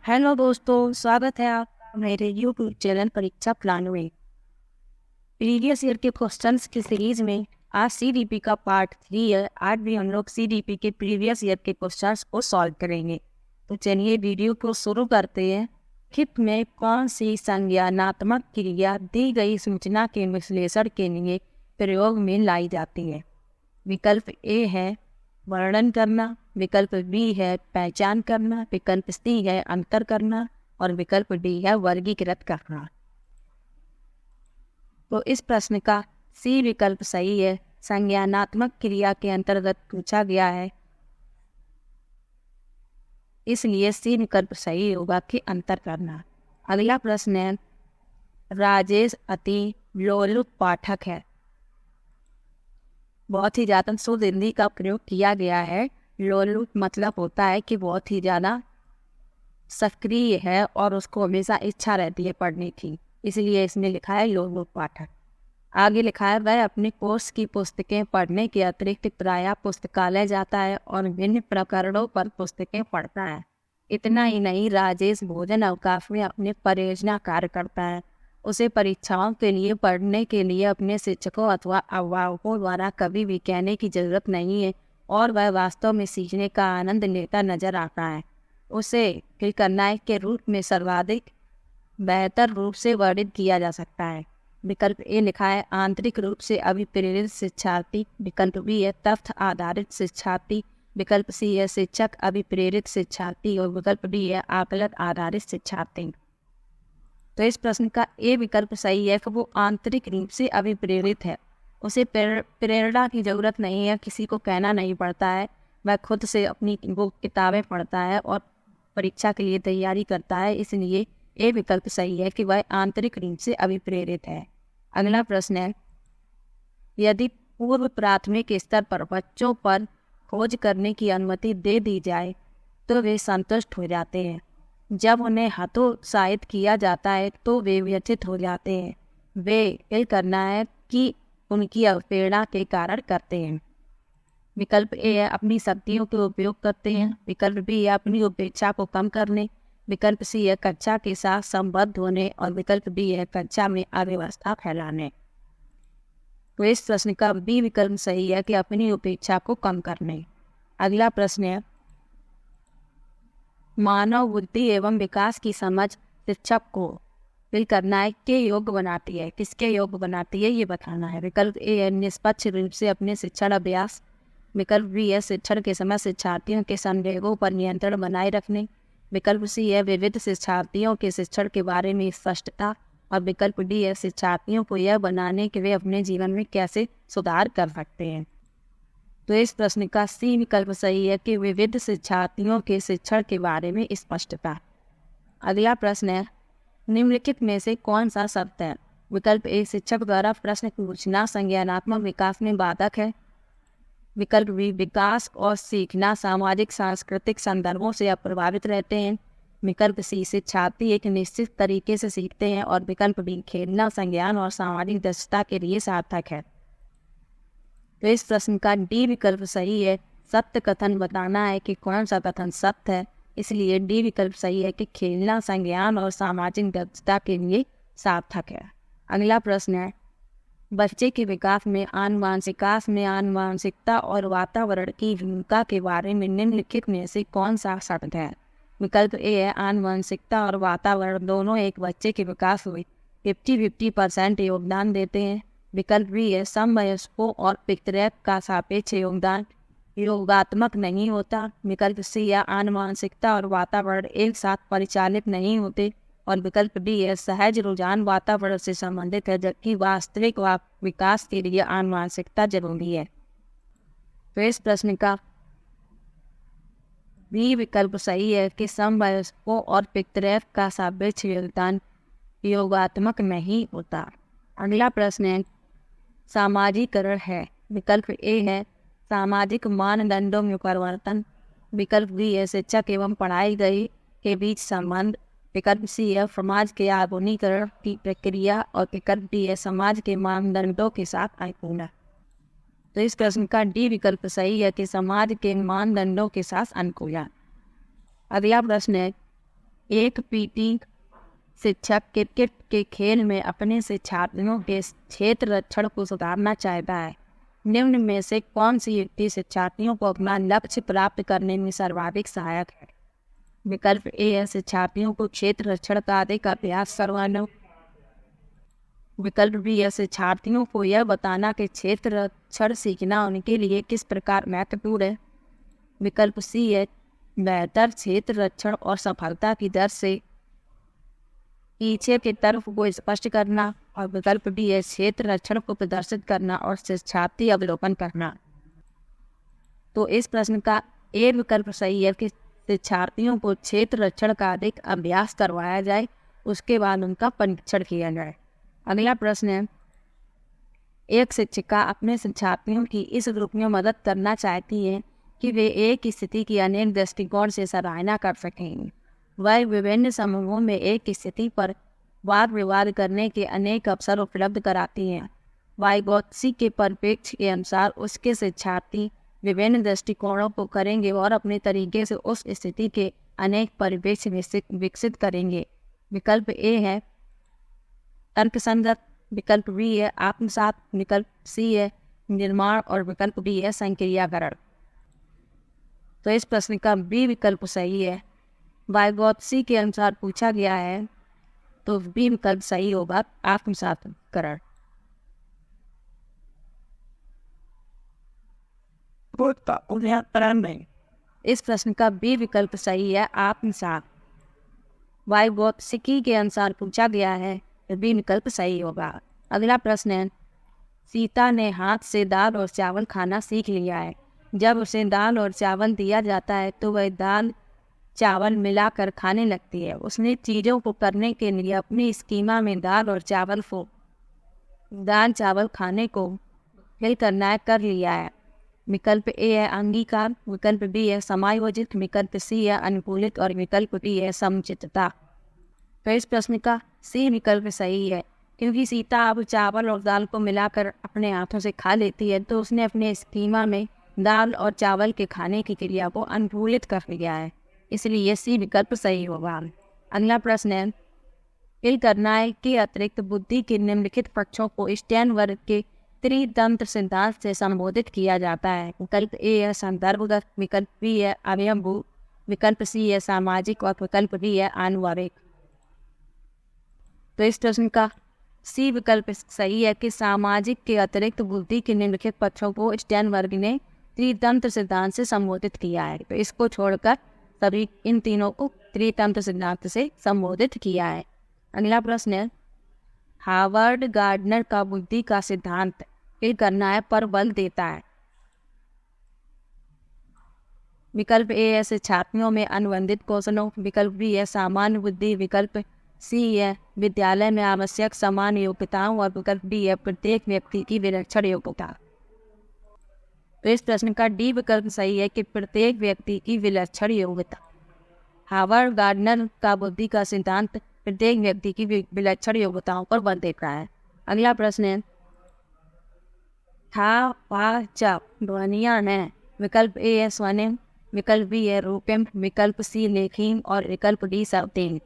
Hello दोस्तों, स्वागत है आपका मेरे यूट्यूब चैनल परीक्षा प्लान में। प्रीवियस ईयर के क्वेश्चंस की सीरीज में आज सीडीपी का पार्ट 3 है। आज भी हम लोग सीडीपी के प्रीवियस ईयर के क्वेश्चंस को सॉल्व करेंगे। तो चलिए वीडियो को शुरू करते हैं। हित में कौन सी संज्ञानात्मक क्रिया दी गई सूचना के विश्लेषण के लिए प्रयोग में लाई जाती है? विकल्प ए है वर्णन करना, विकल्प बी है पहचान करना, विकल्प सी है अंतर करना और विकल्प डी है वर्गीकृत करना। तो इस प्रश्न का सी विकल्प सही है। संज्ञानात्मक क्रिया के अंतर्गत पूछा गया है, इसलिए सी विकल्प सही होगा कि अंतर करना। अगला प्रश्न है, राजेश अति लोलुप पाठक है। बहुत ही ज़्यादा शुद्ध हिंदी का प्रयोग किया गया है। लोलुप मतलब होता है कि बहुत ही ज़्यादा सक्रिय है और उसको हमेशा इच्छा रहती है पढ़ने की, इसलिए इसमें लिखा है लोलुप पाठक। आगे लिखा है वह अपने कोर्स की पुस्तकें पढ़ने के अतिरिक्त प्रायः पुस्तकालय जाता है और विभिन्न प्रकरणों पर पुस्तकें पढ़ता है। इतना ही नहीं, राजेश भोजन अवकाश में अपने परियोजना कार्य करता है। उसे परीक्षाओं के लिए पढ़ने के लिए अपने शिक्षकों अथवा अभिभावकों द्वारा कभी भी कहने की जरूरत नहीं है और वह वास्तव में सीखने का आनंद लेता नजर आता है। उसे क्रिकनायक के रूप में सर्वाधिक बेहतर रूप से वर्णित किया जा सकता है। विकल्प ए लिखा है आंतरिक रूप से अभिप्रेरित शिक्षार्थी, विकल्प बी है तथ्य आधारित शिक्षार्थी, विकल्प सी है शिक्षक अभिप्रेरित शिक्षार्थी और विकल्प डी है आकलन आधारित शिक्षार्थी। तो इस प्रश्न का ए विकल्प सही है कि वो आंतरिक रूप से अभिप्रेरित है। उसे प्रेरणा की जरूरत नहीं है, किसी को कहना नहीं पड़ता है। वह खुद से अपनी वो किताबें पढ़ता है और परीक्षा के लिए तैयारी करता है, इसलिए ए विकल्प सही है कि वह आंतरिक रूप से अभिप्रेरित है। अगला प्रश्न है, यदि पूर्व प्राथमिक स्तर पर बच्चों पर खोज करने की अनुमति दे दी जाए तो वे संतुष्ट हो जाते हैं। जब उन्हें हतोत्साहित किया जाता है तो वे व्यथित हो जाते हैं। वे ये करना है कि उनकी अवप्रेरणा के कारण करते हैं। विकल्प ए है अपनी शक्तियों के उपयोग करते हैं, विकल्प बी है अपनी उपेक्षा को कम करने, विकल्प सी है कक्षा के साथ संबद्ध होने और विकल्प डी है कक्षा में अव्यवस्था फैलाने। तो इस प्रश्न का बी विकल्प सही है कि अपनी उपेक्षा को कम करने। अगला प्रश्न है, मानव बुद्धि एवं विकास की समझ शिक्षक को क्रिकनायक के योग्य बनाती है। किसके योग्य बनाती है ये बताना है। विकल्प ए है निष्पक्ष रूप से अपने शिक्षण अभ्यास, विकल्प बी है शिक्षण के समय शिक्षार्थियों के संदेहों पर नियंत्रण बनाए रखने, विकल्प सी है विविध शिक्षार्थियों के शिक्षण के बारे में स्पष्टता और विकल्प डी है शिक्षार्थियों को यह बनाने कि वे अपने जीवन में कैसे सुधार कर सकते हैं। तो इस प्रश्न का सी विकल्प सही है कि विविध शिक्षार्थियों के शिक्षण के बारे में स्पष्टता। अगला प्रश्न है, निम्नलिखित में से कौन सा शब्द है? विकल्प ए शिक्षक द्वारा प्रश्न पूछना संज्ञानात्मक विकास में बाधक है, विकल्प बी विकास और सीखना सामाजिक सांस्कृतिक संदर्भों से अप्रभावित रहते हैं, विकल्प सी शिक्षार्थी एक निश्चित तरीके से सीखते हैं और विकल्प डी खेलना संज्ञान और सामाजिक दक्षता के लिए सार्थक है। तो इस प्रश्न का डी विकल्प सही है। सत्य कथन बताना है कि कौन सा कथन सत्य है, इसलिए डी विकल्प सही है कि खेलना संज्ञान और सामाजिक दक्षता के लिए सार्थक है। अगला प्रश्न है, बच्चे के विकास में आनुवांशिकता और वातावरण की भूमिका के बारे में निम्नलिखित में से कौन सा शब्द है? विकल्प ए है आनुवांशिकता और वातावरण दोनों एक बच्चे के विकास में 50-50% योगदान देते हैं, विकल्प बी है समवयस्कों और पितृत्व का सापेक्ष योगदान योगात्मक नहीं होता, विकल्प सी है आनुवांशिकता और वातावरण एक साथ परिचालित नहीं होते और विकल्प डी है सहज रुझान वातावरण से संबंधित है जबकि वास्तविक विकास के लिए आनुवांशिकता जरूरी है। तो इस प्रश्न का बी विकल्प सही है कि समवयस्कों और पितृत्व का सापेक्ष योगदान योगात्मक नहीं होता। अगला प्रश्न है, सामाजिकरण है। विकल्प ए है सामाजिक मानदंडों में परिवर्तन, विकल्प बी है शिक्षक एवं पढ़ाई गई के बीच संबंध, विकल्प सी है समाज के आधुनिकीकरण की प्रक्रिया और विकल्प डी है समाज के मानदंडों के साथ अनुकूलन। तो इस प्रश्न का डी विकल्प सही है कि समाज के मानदंडों के साथ अनुकूलन। अगला प्रश्न है, एक पीटी शिक्षक क्रिकेट के खेल में अपने शिक्षार्थियों के क्षेत्र रक्षण को सुधारना चाहता है। निम्न में से कौन सी युक्ति शिक्षार्थियों को अपना लक्ष्य प्राप्त करने में सर्वाधिक सहायक है? विकल्प ए है शिक्षार्थियों को क्षेत्र रक्षण का अधिक अभ्यास करवाना। विकल्प बी है शिक्षार्थियों को यह बताना कि क्षेत्र रक्षण सीखना उनके लिए किस प्रकार महत्वपूर्ण है। विकल्प सी है बेहतर क्षेत्र रक्षण और सफलता की दर से पीछे की तरफ को स्पष्ट करना। और विकल्प डी है क्षेत्र रक्षण को प्रदर्शित करना और शिक्षार्थी अवलोकन करना। तो इस प्रश्न का ए विकल्प सही है कि शिक्षार्थियों को क्षेत्र रक्षण का अधिक अभ्यास करवाया जाए, उसके बाद उनका परीक्षण किया जाए। अगला प्रश्न है, एक शिक्षिका अपने शिक्षार्थियों की इस ग्रुप में मदद करना चाहती है कि वे एक स्थिति की अनेक दृष्टिकोण से सराहना कर सकें। वह विभिन्न समूहों में एक स्थिति पर वाद विवाद करने के अनेक अवसर उपलब्ध कराती हैं। वाइगोत्स्की के परिप्रेक्ष्य के अनुसार उसके शिक्षार्थी विभिन्न दृष्टिकोणों को करेंगे और अपने तरीके से उस स्थिति के अनेक परिप्रेक्ष्य विकसित करेंगे। विकल्प ए है तर्कसंगत, विकल्प बी है आत्मसात, विकल्प सी है निर्माण और विकल्प डी है संक्रियाकरण। तो इस प्रश्न का बी विकल्प सही है। वाइगोत्स्की के अनुसार पूछा गया है, तो बी विकल्प सही होगा आत्मसातकरण। इस प्रश्न का बी विकल्प सही है आत्मसात। वाइगोत्स्की के अनुसार पूछा गया है, तो बी विकल्प सही होगा। अगला प्रश्न है, सीता ने हाथ से दाल और चावल खाना सीख लिया है। जब उसे दाल और चावल दिया जाता है तो वह दाल चावल मिलाकर खाने लगती है। उसने चीज़ों को करने के लिए अपनी स्कीमा में दाल चावल खाने को फिल करना है कर लिया है। विकल्प ए है अंगीकार, विकल्प बी है समायोजित, विकल्प सी है अनुकूलित और विकल्प डी है समुचितता। तो इस प्रश्न का सी विकल्प सही है, क्योंकि सीता अब चावल और दाल को मिलाकर अपने हाथों से खा लेती है, तो उसने अपने स्कीमा में दाल और चावल के खाने की क्रिया को अनुकूलित कर लिया है, इसलिए सी विकल्प सही होगा। अगला प्रश्न है, फिल करना के अतिरिक्त बुद्धि के निम्नलिखित पक्षों को स्टेनबर्ग के त्रितंत्र सिद्धांत से संबोधित किया जाता है। विकल्प ए है संदर्भगत, विकल्प बी है अवयवभूत, विकल्प सी है सामाजिक और विकल्प डी है आनुवारिक। तो इस प्रश्न का सी विकल्प सही है कि सामाजिक के अतिरिक्त बुद्धि के निम्नलिखित पक्षों को स्टेनबर्ग ने त्रितंत्र सिद्धांत से संबोधित किया है। तो इसको छोड़कर सभी इन तीनों को त्रितंत्र सिद्धांत से संबोधित किया है। अगला प्रश्न है, हार्वर्ड गार्डनर का बुद्धि का सिद्धांत फिल करना है पर बल देता है। विकल्प ए है शिक्षार्थियों में अनुबंधित कौशलों, विकल्प बी है सामान्य बुद्धि, विकल्प सी है विद्यालय में आवश्यक समान योग्यताओं और विकल्प डी है प्रत्येक व्यक्ति की विलक्षण योग्यता। तो इस प्रश्न का डी विकल्प सही है कि प्रत्येक व्यक्ति की विलक्षण योग्यता। हार्वर्ड गार्डनर का बुद्धि का सिद्धांत प्रत्येक व्यक्ति की विलक्षण योग्यताओं पर बल देता है। अगला प्रश्न है, था पा च ध्वनियाँ हैं। विकल्प ए है स्वनिम, विकल्प बी है रूपम, विकल्प सी लेखीम और विकल्प डी शब्देन।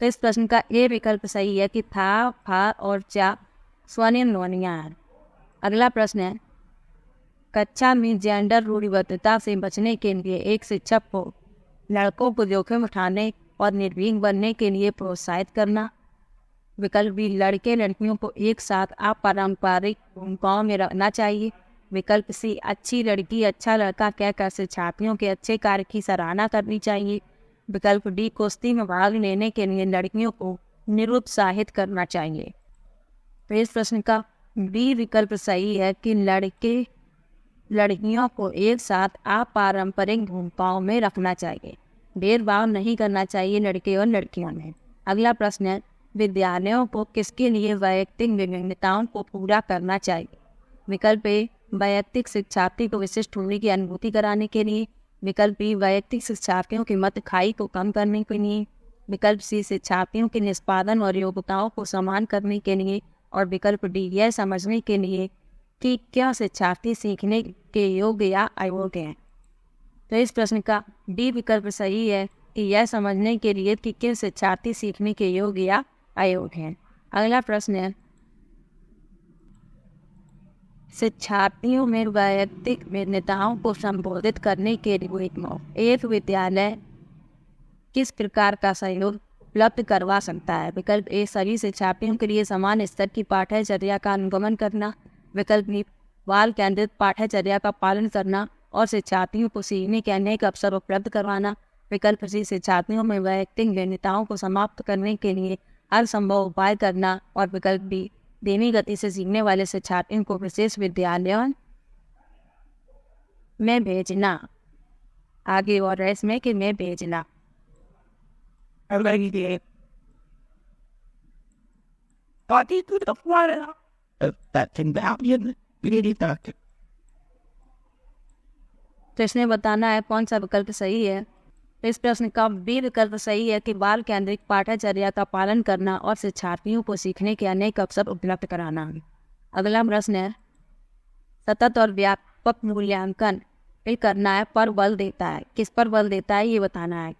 तो इस प्रश्न का ए विकल्प सही है कि था, फा और चा स्वनिम ध्वनियाँ हैं। अगला प्रश्न है, कक्षा में जेंडर रूढ़िबद्धता से बचने के लिए एक शिक्षक को लड़कों को जोखिम उठाने और निर्भीक बनने के लिए प्रोत्साहित करना। विकल्प बी लड़के लड़कियों को एक साथ अपारंपरिक भूमिकाओं में रखना चाहिए। विकल्प सी अच्छी लड़की अच्छा लड़का कहकर शिक्षार्थियों के अच्छे कार्य की सराहना करनी चाहिए। विकल्प डी कुश्ती में भाग लेने के लिए लड़कियों को निरुत्साहित करना चाहिए। तो इस प्रश्न का बी विकल्प सही है कि लड़के लड़कियों को एक साथ अपारंपरिक भूमिकाओं में रखना चाहिए, भेदभाव नहीं करना चाहिए लड़के और लड़कियों में। अगला प्रश्न है, विद्यालयों को किसके लिए वैयक्तिक विभिन्नताओं को पूरा करना चाहिए। विकल्प ए वैयक्तिक शिक्षार्थी को विशिष्ट होने की अनुभूति कराने के लिए, विकल्प बी वैयक्तिक शिक्षार्थियों की मत खाई को कम करने के लिए, विकल्प सी शिक्षार्थियों के निष्पादन और योग्यताओं को समान करने के लिए और विकल्प डी यह समझने के लिए कि क्या शिक्षार्थी सीखने के योग्य या अयोग्य हैं। तो इस प्रश्न का डी विकल्प सही है कि यह समझने के लिए कि किन शिक्षार्थी सीखने के योग्य या अयोग्य हैं। अगला प्रश्न है, शिक्षार्थियों में वैयक्तिक भिन्नताओं को संबोधित करने के लिए एक विद्यालय किस प्रकार का सहयोग उपलब्ध करवा सकता है। विकल्प ए, सभी शिक्षार्थियों के लिए समान स्तर की पाठ्यचर्या का अनुगमन करना। विकल्प बी, बाल केंद्रित पाठ्यचर्या का पालन करना और शिक्षार्थियों को सीखने के अनेक अवसर उपलब्ध करवाना। विकल्प सी, शिक्षार्थियों में वैयक्तिक भिन्नताओं को समाप्त करने के लिए हर संभव उपाय करना। और विकल्प बी, धीमी गति से सीखने वाले शिक्षार्थियों को विशेष विद्यालयों में भेजना। आगे और रेस में कि मैं भेजना। तो इसने बताना है कौन सा विकल्प सही है। तो इस प्रश्न का बी विकल्प सही है कि बाल केंद्रित पाठ्यचर्या का पालन करना और शिक्षार्थियों को सीखने के अनेक अवसर उपलब्ध कराना। अगला प्रश्न है, सतत और व्यापक मूल्यांकन करना है पर बल देता है, किस पर बल देता है ये बताना है।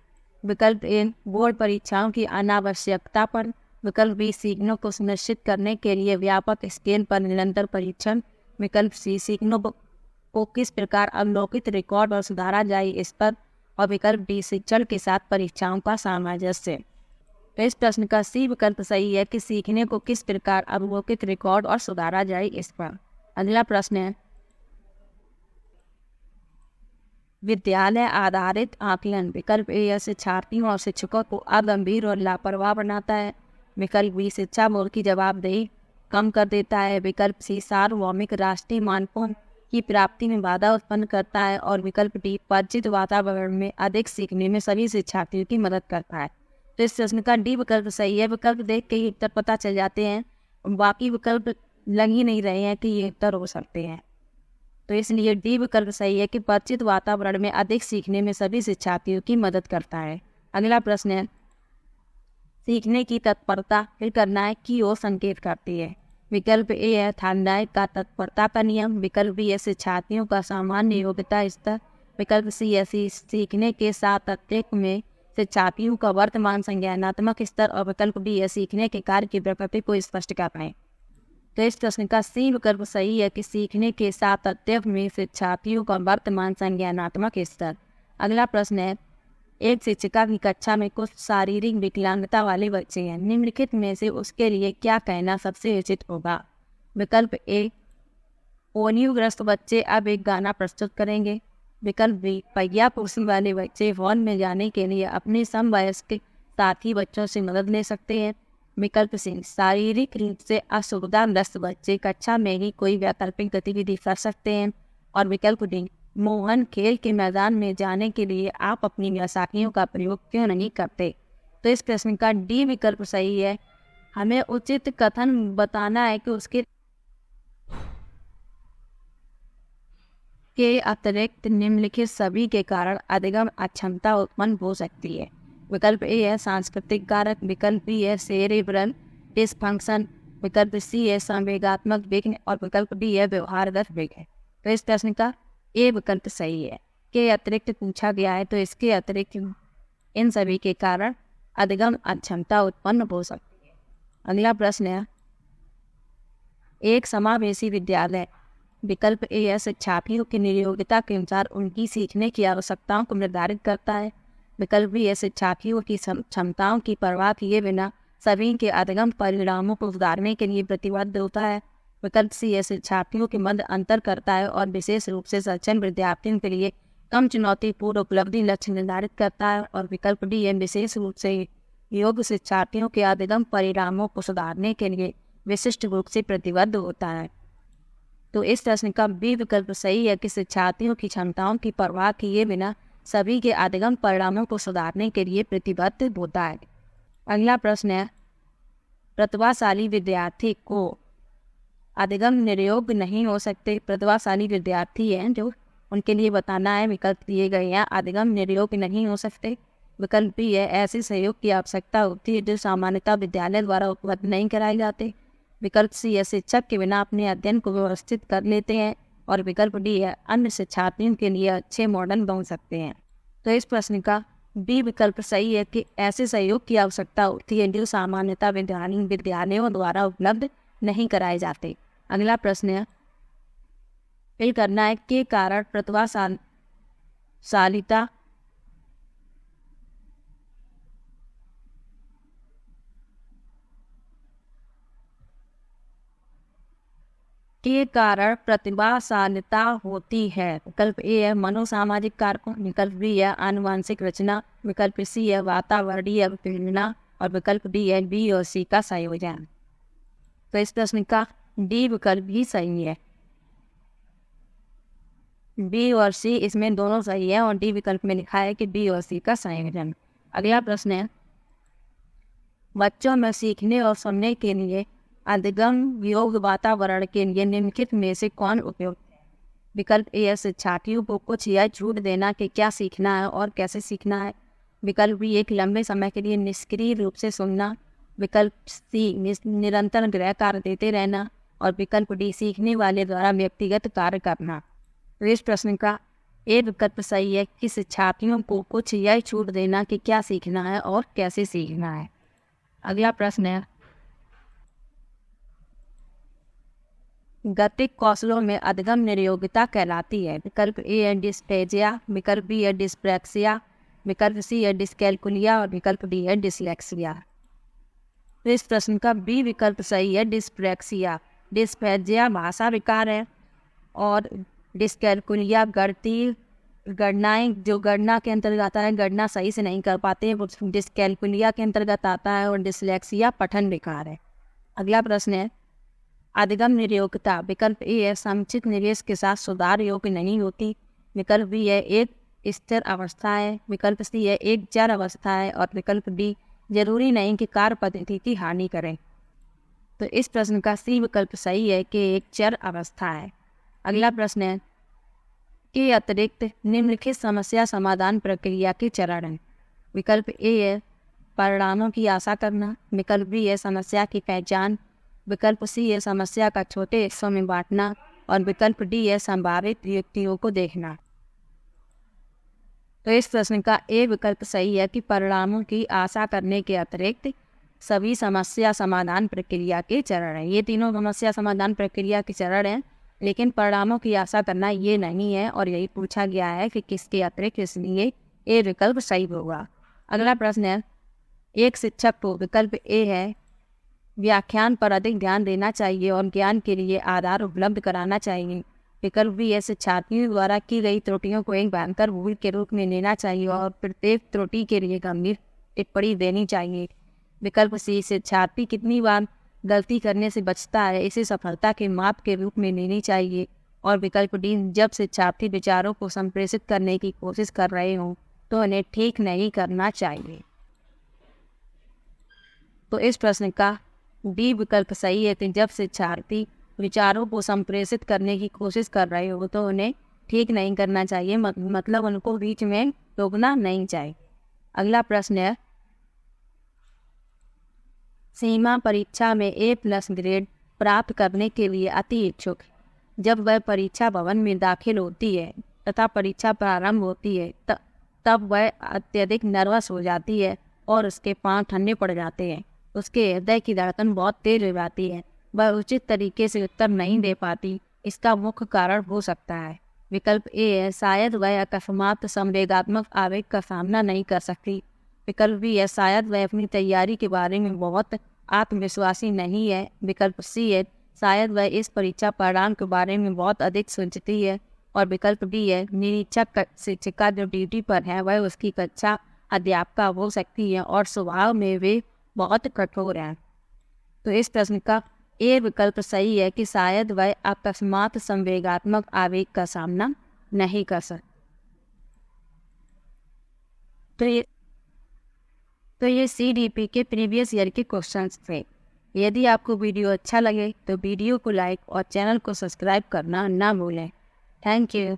विकल्प ए, बोर्ड परीक्षाओं की अनावश्यकता पर। विकल्प बी, सीखने को सुनिश्चित करने के लिए व्यापक स्केल पर निरंतर परीक्षण। विकल्प सी, सीखने को किस प्रकार अवलोकित, रिकॉर्ड और सुधारा जाए इस पर। और विकल्प डी, शिक्षण के साथ परीक्षाओं का सामंजस्य। तो इस प्रश्न का सी विकल्प सही है कि सीखने को किस प्रकार अवलोकित, रिकॉर्ड और सुधारा जाए इस पर। अगला प्रश्न है, विद्यालय आधारित आकलन। विकल्प ए, शिक्षार्थियों और शिक्षकों को अगंभीर और लापरवाह बनाता है। विकल्प बी, शिक्षा बोर्ड की जवाबदेही कम कर देता है। विकल्प सी, सार्वभौमिक राष्ट्रीय मानकों की प्राप्ति में बाधा उत्पन्न करता है। और विकल्प डी, परिचित वातावरण में अधिक सीखने में सभी शिक्षार्थियों की मदद करता है। तो इस प्रश्न का डी विकल्प सही है। विकल्प देख के ही उत्तर पता चल जाते हैं, बाकी विकल्प लग ही नहीं रहे हैं कि ये उत्तर हो सकते हैं। तो इसलिए डी विकल्प सही है कि परिचित वातावरण में अधिक सीखने में सभी शिक्षार्थियों की मदद करता है। अगला प्रश्न है, सीखने की तत्परता फिर करना है की ओर संकेत करती है। विकल्प ए है थानदायक का तत्परता का नियम। विकल्प बी है शिक्षार्थियों का सामान्य योग्यता स्तर। विकल्प सी है सीखने के साथ अतिरिक्त में शिक्षार्थियों का वर्तमान संज्ञानात्मक स्तर। और विकल्प डी है सीखने के कार्य की प्रकृति को स्पष्ट कर पाए। तो इस प्रश्न का सी विकल्प सही है कि सीखने के साथ अत्यंत में शिक्षार्थियों का वर्तमान संज्ञानात्मक स्तर। अगला प्रश्न है, एक शिक्षिका की कक्षा में कुछ शारीरिक विकलांगता वाले बच्चे हैं, निम्नलिखित में से उसके लिए क्या कहना सबसे उचित होगा। विकल्प ए, पोलियोग्रस्त बच्चे अब एक गाना प्रस्तुत करेंगे। विकल्प बी, पहिया कुर्सी वाले बच्चे हॉल में जाने के लिए अपने समवयस्क साथी बच्चों से मदद ले सकते हैं। विकल्प सी, शारीरिक रूप से असुविधाग्रस्त बच्चे कक्षा में ही कोई वैकल्पिक गतिविधि कर सकते हैं। और विकल्प डी, मोहन खेल के मैदान में जाने के लिए आप अपनी साथियों का प्रयोग क्यों नहीं करते। तो इस प्रश्न का डी विकल्प सही है। हमें उचित कथन बताना है कि उसके अतिरिक्त निम्नलिखित सभी के कारण अधिगम अक्षमता उत्पन्न हो सकती है। विकल्प ए है सांस्कृतिक कारक। विकल्प बी है सेरेब्रल डिसफंक्शन। विकल्प सी है संवेगात्मक विघ्न। और विकल्प डी है व्यवहारगत विघ्न। तो इस प्रश्न का ए विकल्प सही है। के अतिरिक्त पूछा गया है, तो इसके अतिरिक्त इन सभी के कारण अधिगम अक्षमता उत्पन्न हो सकती है। अगला प्रश्न है, एक समावेशी विद्यालय। विकल्प ए है शिक्षार्थियों की नियोग्यता के अनुसार उनकी सीखने की आवश्यकताओं को निर्धारित करता है। विकल्प बी है शिक्षार्थियों की क्षमताओं की परवाह किए बिना सभी के अधिगम परिणामों को सुधारने के लिए प्रतिबद्ध होता है। विकल्प सी है शिक्षार्थियों के मध्य अंतर करता है और विशेष रूप से सक्षम विद्यार्थियों के लिए कम चुनौतीपूर्ण उपलब्धि लक्ष्य निर्धारित करता है। और विकल्प डी है विशेष रूप से योग्य शिक्षार्थियों के अधिगम परिणामों को सुधारने के लिए विशिष्ट रूप से प्रतिबद्ध होता है। तो इस प्रश्न का बी विकल्प सही है कि शिक्षार्थियों की क्षमताओं की परवाह किए बिना सभी के अधिगम परिणामों को सुधारने के लिए प्रतिबद्ध होता है। अगला प्रश्न है, प्रतिभाशाली विद्यार्थी को अधिगम निरयोग्य नहीं हो सकते। प्रतिभाशाली विद्यार्थी हैं जो उनके लिए बताना है, विकल्प दिए गए हैं। अधिगम निरयोग्य नहीं हो सकते। विकल्प बी है ऐसे सहयोग की आवश्यकता होती है जो सामान्यतः विद्यालय द्वारा उपलब्ध नहीं कराए जाते। विकल्प सी है शिक्षक के बिना अपने अध्ययन को व्यवस्थित कर लेते हैं। और विकल्प डी है अन्य शिक्षार्थियों के लिए अच्छे मॉडल बन सकते हैं। तो इस प्रश्न का बी विकल्प सही है कि ऐसे सहयोग की आवश्यकता होती है जो सामान्यतः विद्यालयों द्वारा उपलब्ध नहीं कराए जाते। अगला प्रश्न है फिल करना है के कारण प्रतिभाशालिता के कारण प्रतिभाशालिता होती है। विकल्प ए है मनोसामाजिक कारकों, विकल्प बी है आनुवंशिक रचना, विकल्प सी है वातावरणीय प्रेरणा और विकल्प डी है बी और सी का संयोजन। तो इस प्रश्न का डी विकल्प भी सही है। बी और सी इसमें दोनों सही है और डी विकल्प में लिखा है कि बी और सी का संयोजन। अगला प्रश्न है बच्चों में सीखने और सुनने के लिए अधिगम योग्य वातावरण के लिए निम्नलिखित में से कौन उपयुक्त है। विकल्प ए है शिक्षार्थियों को कुछ या छूट देना कि क्या सीखना है और कैसे सीखना है। विकल्प बी एक लंबे समय के लिए निष्क्रिय रूप से सुनना। विकल्प सी निरंतर गृह कार्य देते रहना और विकल्प डी सीखने वाले द्वारा व्यक्तिगत कार्य करना। तो इस प्रश्न का ए विकल्प सही है कि शिक्षार्थियों को कुछ या छूट देना कि क्या सीखना है और कैसे सीखना है। अगला प्रश्न है गतिक कौशलों में अधिगम नियोगिता कहलाती है। विकल्प ए है डिस्पेजिया, विकल्प बी है डिस्प्रैक्सिया, विकल्प सी है डिस्कैल्कुलिया और विकल्प डी है डिसलेक्सिया। तो इस प्रश्न का बी विकल्प सही है डिस्प्रैक्सिया। डिस्पेजिया भाषा विकार है और डिस्कैल्कुलिया गणनाएं जो गणना के अंतर्गत आता है, गणना सही से नहीं कर पाते हैं, वो डिस्कैल्कुलिया के अंतर्गत आता है और डिसलेक्सिया पठन विकार है। अगला प्रश्न है अधिगम नियोगिता। विकल्प ए है समुचित निवेश के साथ सुधार योग्य नहीं होती। विकल्प बी है एक स्थिर अवस्था है। विकल्प सी है एक चर अवस्था है और विकल्प डी जरूरी नहीं कि कार्य पद्धति की हानि करें। तो इस प्रश्न का सी विकल्प सही है कि एक चर अवस्था है। अगला प्रश्न है के अतिरिक्त निम्नलिखित समस्या समाधान प्रक्रिया के चरण हैं। विकल्प ए है परिणामों की आशा करना, विकल्प बी है समस्या की पहचान, विकल्प सी है समस्या का छोटे हिस्सों में बांटना और विकल्प डी है संभावित युक्तियों को देखना। तो इस प्रश्न का ए विकल्प सही है कि परिणामों की आशा करने के अतिरिक्त सभी समस्या समाधान प्रक्रिया के चरण हैं। ये तीनों समस्या समाधान प्रक्रिया के चरण हैं, लेकिन परिणामों की आशा करना ये नहीं है और यही पूछा गया है कि किसके अतिरिक्त, इसलिए ए विकल्प सही होगा। अगला प्रश्न है एक शिक्षक को विकल्प ए है व्याख्यान पर अधिक ध्यान देना चाहिए और ज्ञान के लिए आधार उपलब्ध कराना चाहिए। विकल्प बी है शिक्षार्थियों द्वारा की गई त्रुटियों को एक भयंकर भूल के रूप में लेना चाहिए और प्रत्येक त्रुटि के लिए गंभीर टिप्पणी देनी चाहिए। विकल्प सी शिक्षार्थी कितनी बार गलती करने से बचता है इसे सफलता के माप के रूप में लेनी चाहिए और विकल्प डी जब शिक्षार्थी विचारों को संप्रेषित करने की कोशिश कर रहे हों तो उन्हें ठीक नहीं करना चाहिए। तो इस प्रश्न का डी विकल्प सही है कि जब शिक्षार्थी विचारों को संप्रेषित करने की कोशिश कर रहे हो तो उन्हें ठीक नहीं करना चाहिए, मतलब उनको बीच में रोकना नहीं चाहिए। अगला प्रश्न है सीमा परीक्षा में A+ ग्रेड प्राप्त करने के लिए अति इच्छुक जब वह परीक्षा भवन में दाखिल होती है तथा परीक्षा प्रारंभ होती है तब वह अत्यधिक नर्वस हो जाती है और उसके पांव ठंडे पड़ जाते हैं, उसके हृदय की धड़कन बहुत तेज हो जाती है, वह उचित तरीके से उत्तर नहीं दे पाती। इसका मुख्य कारण हो सकता है। विकल्प ए है शायद वह अकस्मात संवेगात्मक आवेग का सामना नहीं कर सकती। विकल्प बी है शायद वह अपनी तैयारी के बारे में बहुत आत्मविश्वासी नहीं है। विकल्प सी है शायद वह इस परीक्षा परिणाम के बारे में बहुत अधिक सोचती है और विकल्प डी है निरीक्षक शिक्षिका जो ड्यूटी पर है वह उसकी कक्षा अध्यापिका हो सकती है और स्वभाव में वे बहुत कठोर हैं। तो इस प्रश्न का ए विकल्प सही है कि शायद वह अकस्मात संवेगात्मक आवेग का सामना नहीं कर सकती। तो ये CDP के प्रीवियस ईयर के क्वेश्चंस थे। यदि आपको वीडियो अच्छा लगे तो वीडियो को लाइक और चैनल को सब्सक्राइब करना ना भूलें। Thank you.